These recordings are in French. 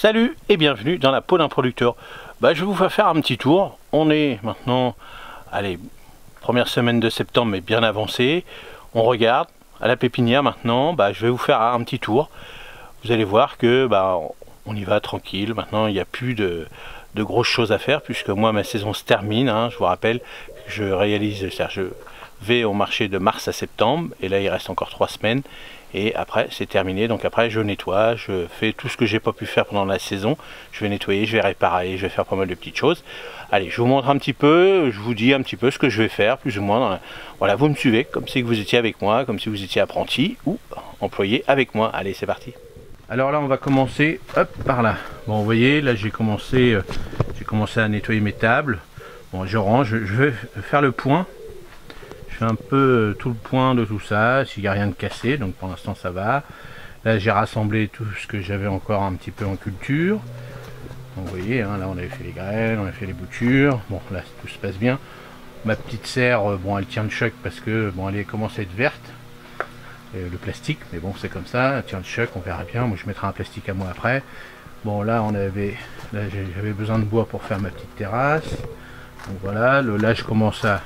Salut et bienvenue dans la peau d'un producteur. Je vais vous faire un petit tour. On est maintenant, allez, première semaine de septembre mais bien avancée. On regarde à la pépinière maintenant. Je vais vous faire un petit tour. Vous allez voir que on y va tranquille. Maintenant il n'y a plus de grosses choses à faire puisque moi ma saison se termine. Je vous rappelle que je réalise, je vais au marché de mars à septembre et là il reste encore 3 semaines. Et après c'est terminé, donc après je nettoie, je fais tout ce que j'ai pas pu faire pendant la saison. Je vais nettoyer, je vais réparer, je vais faire pas mal de petites choses. Allez, je vous montre un petit peu, je vous dis un petit peu ce que je vais faire, plus ou moins. Voilà, vous me suivez comme si vous étiez avec moi, comme si vous étiez apprenti ou employé avec moi. Allez, c'est parti. Alors là on va commencer, hop, par là. Bon, vous voyez, là j'ai commencé à nettoyer mes tables. Bon, je range, je vais faire le point. Je fais un peu tout le point de tout ça, s'il n'y a rien de cassé, donc pour l'instant ça va. Là j'ai rassemblé tout ce que j'avais encore un petit peu en culture. Donc, vous voyez, là on avait fait les graines, on a fait les boutures. Bon, là tout se passe bien. Ma petite serre, bon, elle tient le choc parce que bon, elle commence à être verte. Le plastique, mais bon, c'est comme ça, elle tient le choc, on verra bien. Moi je mettrai un plastique à moi après. Bon, là j'avais besoin de bois pour faire ma petite terrasse. Donc voilà, là je commence à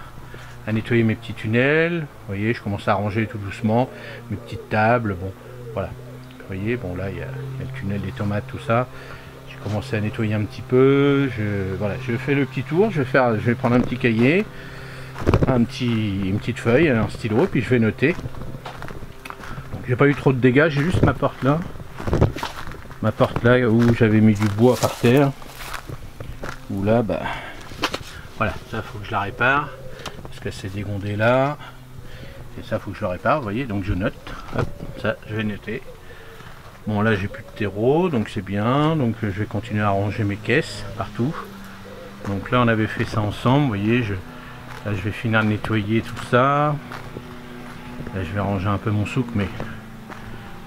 nettoyer mes petits tunnels. Vous voyez, je commence à ranger tout doucement mes petites tables. Bon, voilà. Vous voyez, bon, là il y a le tunnel des tomates, tout ça. J'ai commencé à nettoyer un petit peu. Voilà, je fais le petit tour. Je vais prendre un petit cahier, une petite feuille, un stylo, et puis je vais noter. Donc j'ai pas eu trop de dégâts. J'ai juste ma porte là où j'avais mis du bois par terre. Où là, voilà, ça faut que je la répare. Que c'est dégondé là et ça faut que je le répare, vous voyez, donc je note. Hop, ça je vais noter. Bon, là j'ai plus de terreau, donc c'est bien, donc je vais continuer à ranger mes caisses partout. Donc là on avait fait ça ensemble, vous voyez, là je vais finir de nettoyer tout ça. Là je vais ranger un peu mon souk, mais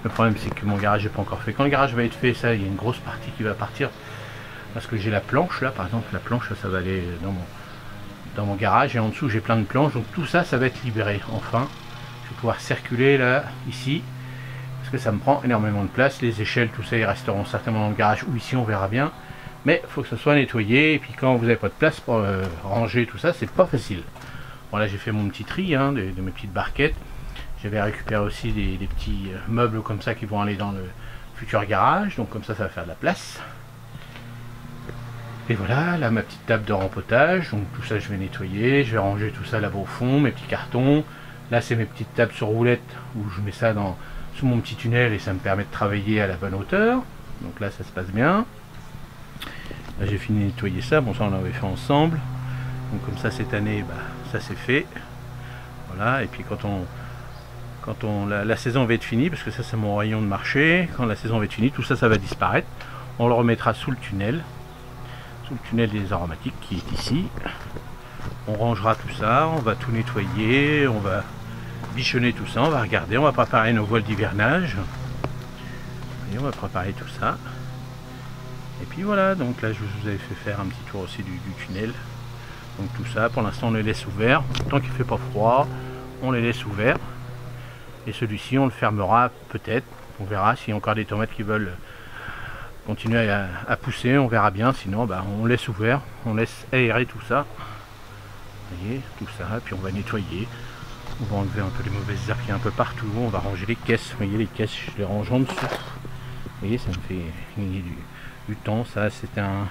le problème c'est que mon garage n'est pas encore fait. Quand le garage va être fait, ça, il y a une grosse partie qui va partir parce que j'ai la planche là, par exemple la planche ça va aller dans mon garage, et en dessous j'ai plein de planches, donc tout ça va être libéré. Enfin je vais pouvoir circuler là, ici, parce que ça me prend énormément de place. Les échelles, tout ça, ils resteront certainement dans le garage ou ici, on verra bien, mais il faut que ce soit nettoyé. Et puis quand vous n'avez pas de place pour ranger tout ça, c'est pas facile. Voilà, j'ai fait mon petit tri de mes petites barquettes. J'avais récupéré aussi des petits meubles comme ça qui vont aller dans le futur garage, donc comme ça va faire de la place. Et voilà, là ma petite table de rempotage, donc tout ça je vais nettoyer, je vais ranger tout ça là-bas au fond, mes petits cartons. Là c'est mes petites tables sur roulette où je mets ça sous mon petit tunnel et ça me permet de travailler à la bonne hauteur. Donc là ça se passe bien. Là j'ai fini de nettoyer ça, bon ça on l'avait fait ensemble. Donc comme ça cette année, ça c'est fait. Voilà, et puis quand la saison va être finie, parce que ça c'est mon rayon de marché, quand la saison va être finie, tout ça va disparaître. On le remettra sous le tunnel des aromatiques qui est ici. On rangera tout ça, on va tout nettoyer, on va bichonner tout ça, on va regarder, on va préparer nos voiles d'hivernage et on va préparer tout ça. Et puis voilà, donc là je vous avais fait faire un petit tour aussi du tunnel. Donc tout ça pour l'instant on les laisse ouverts, tant qu'il fait pas froid on les laisse ouverts, et celui-ci on le fermera peut-être, on verra s'il y a encore des tomates qui veulent continuer à pousser, on verra bien, sinon on laisse ouvert, on laisse aérer tout ça. Vous voyez, tout ça, puis on va nettoyer, on va enlever un peu les mauvaises herbes qui un peu partout, on va ranger les caisses, vous voyez les caisses, je les range en dessous. Vous voyez, ça me fait gagner du temps. Ça c'était une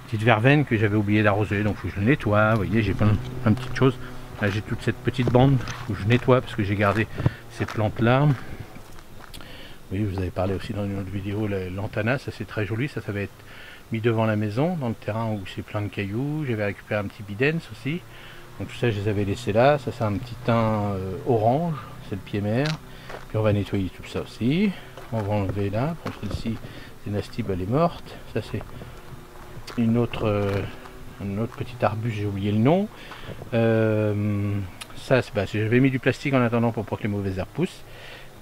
petite verveine que j'avais oublié d'arroser, donc il faut que je le nettoie. Vous voyez, j'ai plein de petites choses. Là j'ai toute cette petite bande, il faut que je nettoie parce que j'ai gardé ces plantes là. Oui, je vous avais parlé aussi dans une autre vidéo, l'antana, ça c'est très joli, ça va être mis devant la maison, dans le terrain où c'est plein de cailloux. J'avais récupéré un petit bidens aussi, donc tout ça je les avais laissés là. Ça c'est un petit thym orange, c'est le pied mère. Puis on va nettoyer tout ça aussi, on va enlever là, pour celle-ci, c'est Nastib, elle est morte. Ça c'est un autre petit arbuste, j'ai oublié le nom. Ça j'avais mis du plastique en attendant pour pas que les mauvaises herbes poussent.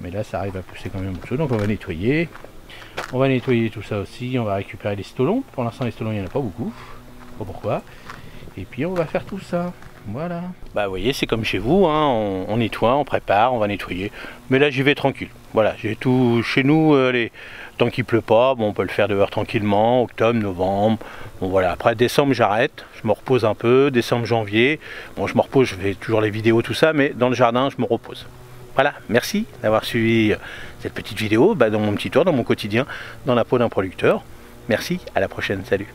Mais là ça arrive à pousser quand même beaucoup, donc on va nettoyer. On va nettoyer tout ça aussi, on va récupérer les stolons. Pour l'instant les stolons il n'y en a pas beaucoup, je sais pas pourquoi. Et puis on va faire tout ça. Voilà. Bah vous voyez, c'est comme chez vous, hein, on nettoie, on prépare, on va nettoyer. Mais là j'y vais tranquille. Voilà, j'ai tout chez nous, tant qu'il pleut pas, bon, on peut le faire dehors tranquillement, octobre, novembre. Bon voilà, après décembre j'arrête, je me repose un peu, décembre, janvier. Bon, je me repose, je fais toujours les vidéos, tout ça, mais dans le jardin, je me repose. Voilà, merci d'avoir suivi cette petite vidéo dans mon petit tour, dans mon quotidien, dans la peau d'un producteur. Merci, à la prochaine, salut.